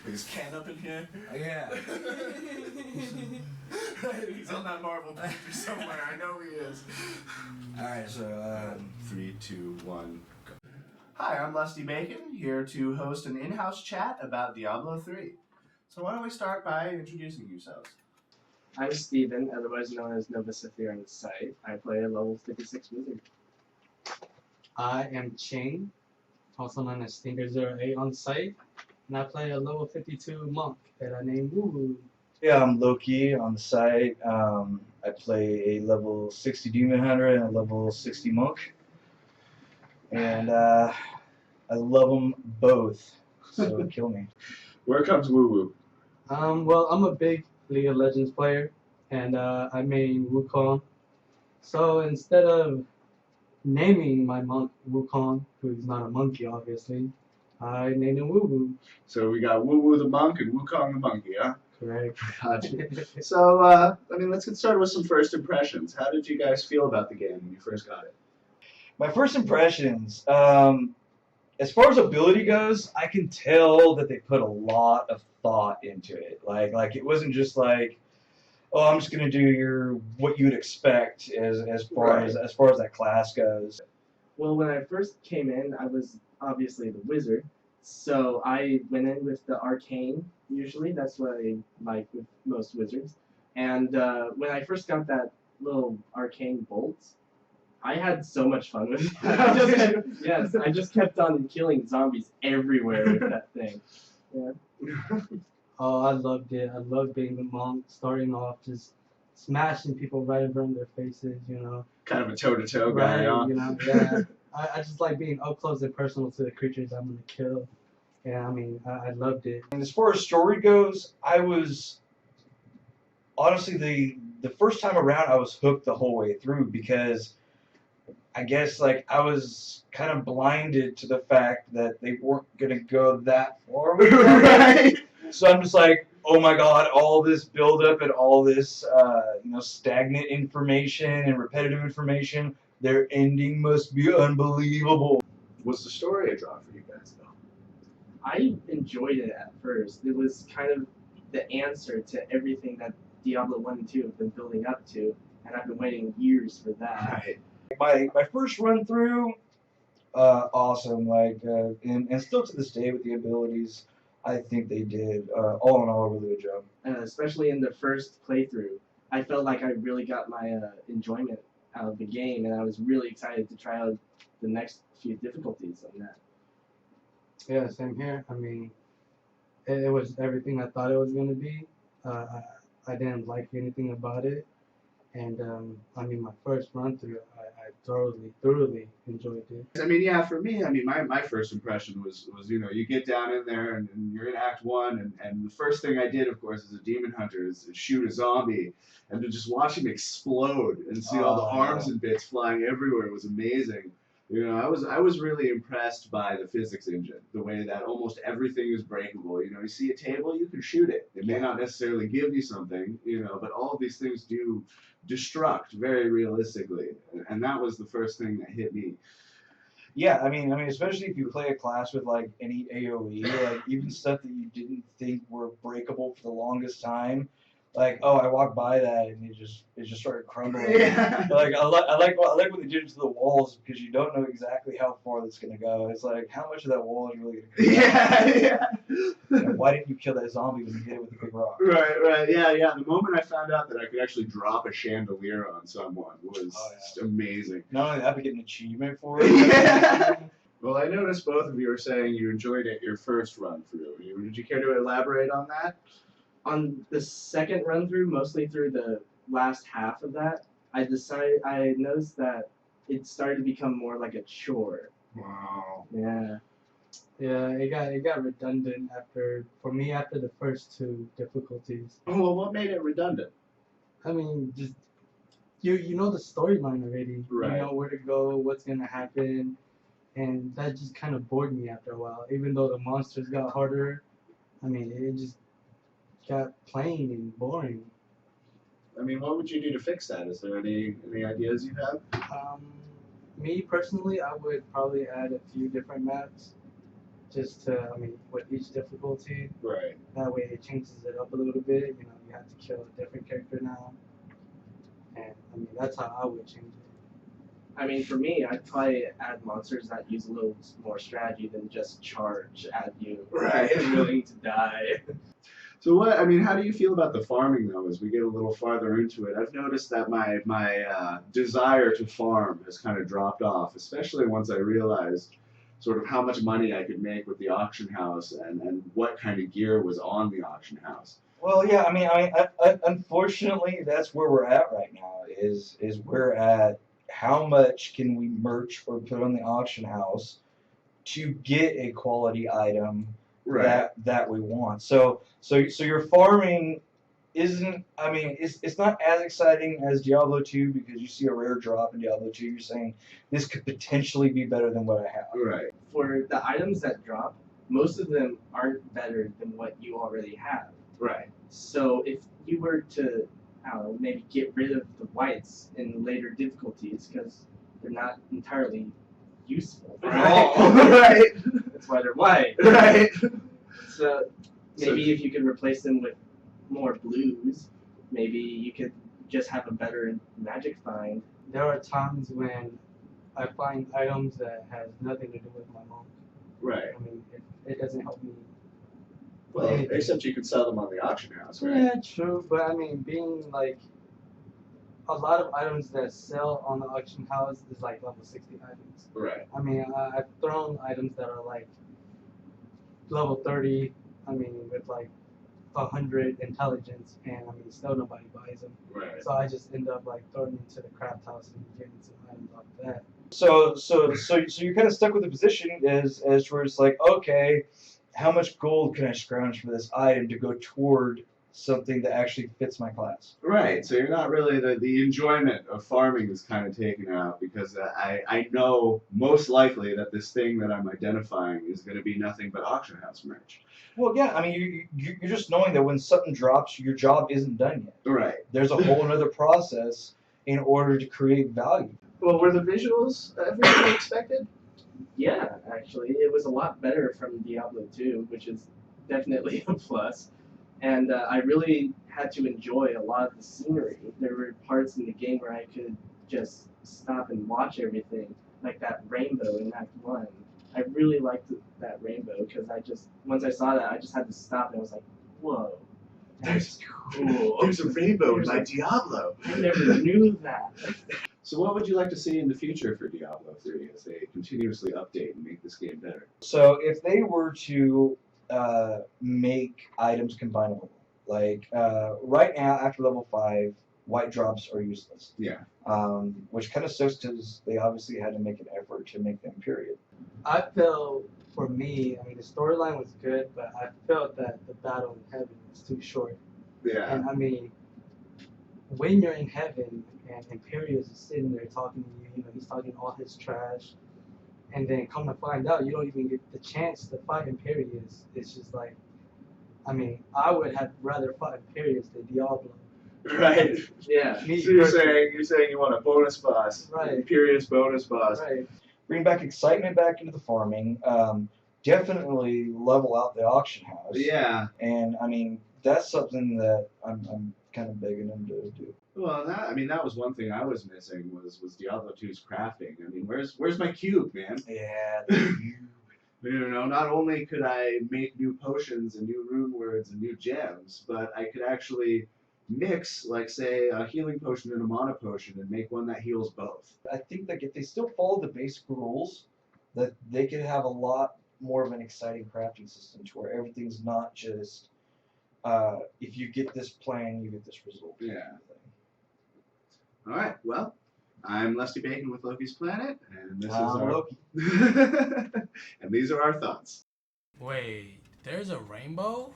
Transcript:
Is Ken up in here? Yeah. He's on that Marvel poster somewhere. I know he is. Alright, so, 3, 2, 1, go. Hi, I'm Lusty Bacon, here to host an in-house chat about Diablo 3. So why don't we start by introducing yourselves? I'm Steven, otherwise known as Nova Sithir on the site. I play a level 56 wizard. I am Ching, also known as Stinker08 on site, and I play a level 52 monk that I named Woo. Yeah, I'm Loki on the site. I play a level 60 demon hunter and a level 60 monk. And I love them both, so kill me. Where comes Woo Woo? Well, I'm a big League of Legends player, and I main Wukong. So instead of naming my monk Wukong, who's not a monkey obviously, I named him Woo Woo. So we got Woo Woo the monk and Wukong the monkey, huh? Correct. Gotcha. So, let's get started with some first impressions. How did you guys feel about the game when you first got it? My first impressions, as far as ability goes, I can tell that they put a lot of thought into it. Like it wasn't just like, oh, I'm just gonna do what you would expect as far as that class goes. Well, when I first came in, I was obviously the wizard, so I went in with the arcane. Usually, that's what I like with most wizards. And when I first got that little arcane bolt, I had so much fun with it. I just kept on killing zombies everywhere with that thing. Yeah. Oh, I loved it. I loved being the monk, starting off just smashing people right in front of their faces, you know. Kind of a toe-to-toe Right, guy, huh? you know, yeah. I just like being up close and personal to the creatures I'm gonna kill. Yeah, I mean, I loved it. And as far as story goes, I was honestly the first time around I was hooked the whole way through because I guess like I was kind of blinded to the fact that they weren't gonna go that far with it. Right. So I'm just like, oh my god, all this buildup and all this stagnant information and repetitive information. Their ending must be unbelievable. Was the story a draw for you guys, though? I enjoyed it at first. It was kind of the answer to everything that Diablo 1 and 2 have been building up to, and I've been waiting years for that. Right. My first run through, awesome. And still to this day with the abilities, I think they did all in all a really good job. Especially in the first playthrough, I felt like I really got my enjoyment out of the game, and I was really excited to try out the next few difficulties on that. Yeah, same here. I mean, it was everything I thought it was gonna be. I didn't like anything about it, and I mean, my first run through, I thoroughly enjoyed it. I mean, yeah, for me, I mean, my first impression was you get down in there and you're in Act 1, and the first thing I did, of course, as a demon hunter is shoot a zombie, and to just watch him explode and see all the arms and bits flying everywhere was amazing. You know, I was really impressed by the physics engine, the way that almost everything is breakable. You know, you see a table, you can shoot it. It may not necessarily give you something, but all of these things do destruct very realistically, and that was the first thing that hit me. Yeah, I mean, especially if you play a class with like any AOE, like even stuff that you didn't think were breakable for the longest time. Like, oh, I walked by that and it just started crumbling. Yeah. Like I like what they did to the walls because you don't know exactly how far that's gonna go. It's like how much of that wall is really gonna go? Yeah. And why didn't you kill that zombie when you hit it with a big rock? Right. Yeah. The moment I found out that I could actually drop a chandelier on someone was just amazing. Not only that, but get an achievement for it. Yeah. Well, I noticed both of you were saying you enjoyed it your first run through. Did you care to elaborate on that? On the second run through, mostly through the last half of that, I noticed that it started to become more like a chore. Wow. Yeah. Yeah, it got redundant after the first two difficulties. Oh, well, what made it redundant? I mean, just you know the storyline already. Right. You know where to go, what's gonna happen, and that just kind of bored me after a while. Even though the monsters got harder, I mean, it just got plain and boring. I mean, what would you do to fix that? Is there any ideas you have? Me personally, I would probably add a few different maps just to, I mean, with each difficulty, Right. that way it changes it up a little bit. You know, you have to kill a different character now, and I mean that's how I would change it. I mean, for me, I'd probably add monsters that use a little more strategy than just charge at you. Right. Willing to die. So what? I mean, how do you feel about the farming though? As we get a little farther into it, I've noticed that my desire to farm has kind of dropped off, especially once I realized sort of how much money I could make with the auction house and what kind of gear was on the auction house. Well, yeah, I unfortunately, that's where we're at right now. Is we're at how much can we merch or put on the auction house to get a quality item that we want. So your farming isn't. I mean, it's not as exciting as Diablo 2 because you see a rare drop in Diablo 2. You're saying this could potentially be better than what I have. Right. For the items that drop, most of them aren't better than what you already have. Right. So if you were to, I don't know, maybe get rid of the whites in later difficulties because they're not entirely useful at all. Right. That's why they're white. Right. So maybe if you could replace them with more blues, maybe you could just have a better magic find. There are times when I find items that has nothing to do with my monk. Right. I mean, it doesn't help me. Well, anything. except you could sell them on the auction house, right? Yeah, true. But I mean, being like a lot of items that sell on the auction house is like level 60 items. Right. I mean, I've thrown items that are like level 30. I mean, with like 100 intelligence, and I mean, still nobody buys them. Right. So I just end up like throwing into the craft house and getting some items off that. So you're kind of stuck with the position as where it's like, okay, how much gold can I scrounge for this item to go toward something that actually fits my class? Right. So you're not really the enjoyment of farming is kind of taken out because I know most likely that this thing that I'm identifying is going to be nothing but auction house merch. Well, yeah, I mean, you're just knowing that when something drops, your job isn't done yet. Right. There's a whole other process in order to create value. Well, were the visuals everything you expected? Yeah, actually, it was a lot better from Diablo 2, which is definitely a plus. And I really had to enjoy a lot of the scenery. There were parts in the game where I could just stop and watch everything, like that rainbow in Act 1. I really liked that rainbow because once I saw that, I just had to stop and I was like, whoa, that's cool. There's a rainbow in my Diablo. I never knew that. So what would you like to see in the future for Diablo 3 as they continuously update and make this game better? So if they were to make items combinable, like right now after level 5, white drops are useless. Yeah. Which kind of sucks because they obviously had to make an effort to make them, period. I felt, for me, I mean, the storyline was good, but I felt that the battle in heaven was too short. Yeah. And I mean, when you're in heaven and Imperius is sitting there talking to you, you know, he's talking all his trash, and then come to find out you don't even get the chance to fight Imperius. It's just like, I mean, I would have rather fought Imperius than Diablo. Right. Yeah. So you're saying you want a bonus boss, Right. Imperious bonus boss. Right. Bring back excitement back into the farming. Definitely level out the auction house. Yeah. And I mean, that's something that I'm kind of begging them to do. Well, that was one thing I was missing was Diablo 2's crafting. I mean, where's my cube, man? Yeah. You know, not only could I make new potions and new rune words and new gems, but I could actually mix, like, say, a healing potion and a mana potion and make one that heals both. I think that if they still follow the basic rules, that they could have a lot more of an exciting crafting system to where everything's not just if you get this plan, you get this result. Yeah. All right. Well, I'm Lusty Bacon with Loki's Planet, and this is our Loki. and these are our thoughts. Wait, there's a rainbow?